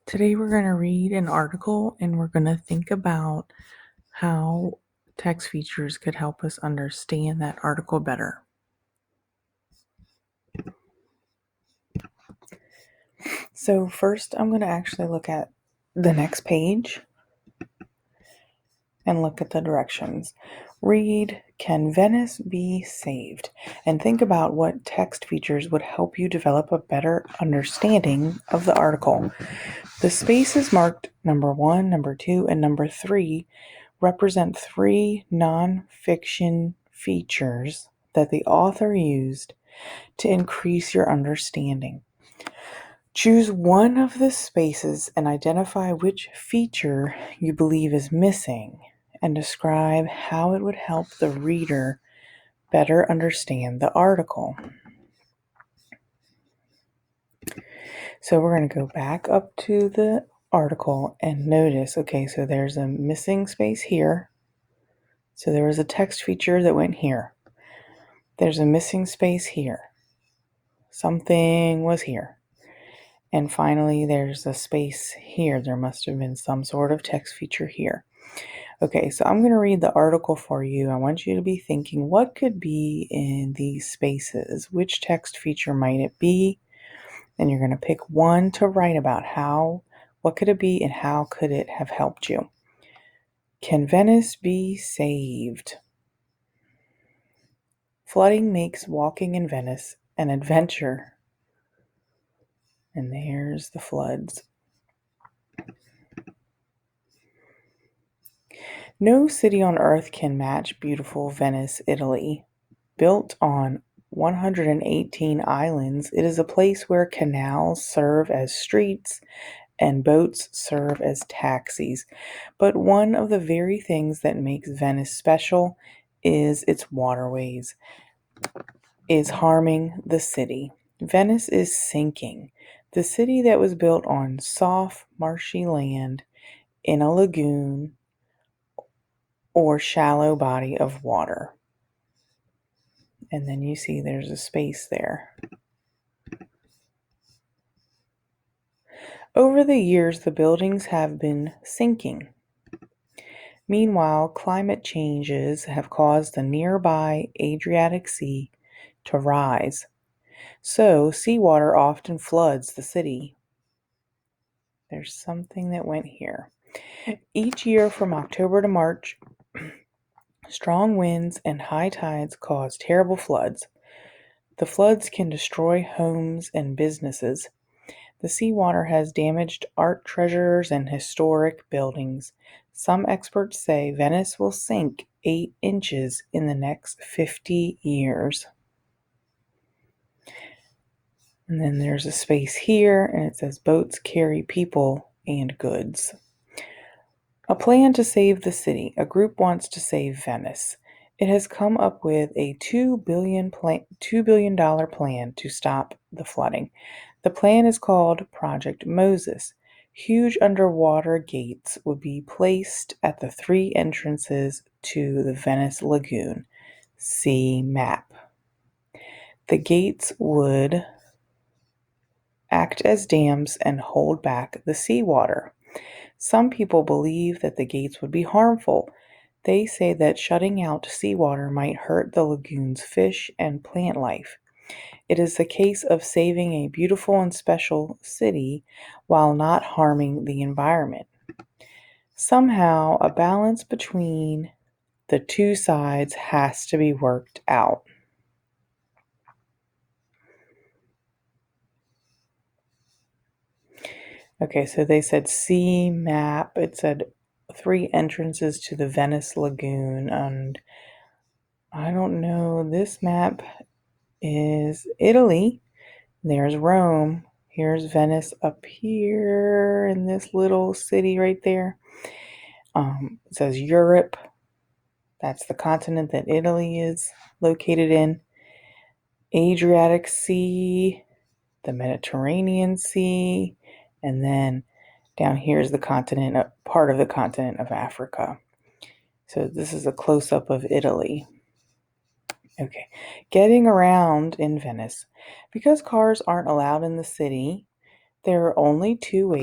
Today we're going to read an article and we're going to think about how text features could help us understand that article better. So first I'm going to actually look at the next page and look at the directions. Read, "Can Venice be saved?" and think about what text features would help you develop a better understanding of the article. The spaces marked number 1, number 2, and number 3 represent 3 nonfiction features that the author used to increase your understanding. Choose one of the spaces and identify which feature you believe is missing and describe how it would help the reader better understand the article. So we're going to go back up to the article and notice, okay, so there's a missing space here. So there was a text feature that went here. There's a missing space here. Something was here. And finally, there's a space here. There must have been some sort of text feature here. Okay, so I'm going to read the article for you. I want you to be thinking, what could be in these spaces? Which text feature might it be? And you're going to pick one to write about. What could it be and how could it have helped you? Can Venice be saved? Flooding makes walking in Venice an adventure. And there's the floods. No city on earth can match beautiful Venice, Italy. Built on 118 islands, it is a place where canals serve as streets and boats serve as taxis. But one of the very things that makes Venice special is its waterways, is harming the city. Venice is sinking. The city that was built on soft, marshy land in a lagoon or shallow body of water. And then you see there's a space there. Over the years, the buildings have been sinking. Meanwhile, climate changes have caused the nearby Adriatic Sea to rise. So, seawater often floods the city. There's something that went here. Each year from October to March, strong winds and high tides cause terrible floods. The floods can destroy homes and businesses. The seawater has damaged art treasures and historic buildings. Some experts say Venice will sink 8 inches in the next 50 years. And then there's a space here, and it says boats carry people and goods. A plan to save the city. A group wants to save Venice. It has come up with a $2 billion plan to stop the flooding. The plan is called Project Moses. Huge underwater gates would be placed at the 3 entrances to the Venice Lagoon. See map. The gates would act as dams and hold back the seawater. Some people believe that the gates would be harmful. They say that shutting out seawater might hurt the lagoon's fish and plant life. It is the case of saving a beautiful and special city while not harming the environment. Somehow, a balance between the two sides has to be worked out. Okay, so they said see map. It said 3 entrances to the Venice Lagoon, and I don't know, this map is Italy. There's Rome. Here's Venice up here in this little city right there. It says Europe. That's the continent that Italy is located in. Adriatic Sea, the Mediterranean Sea, and then down here is the continent, part of the continent of Africa. So this is a close-up of Italy. Okay, getting around in Venice. Because cars aren't allowed in the city, there are only 2 ways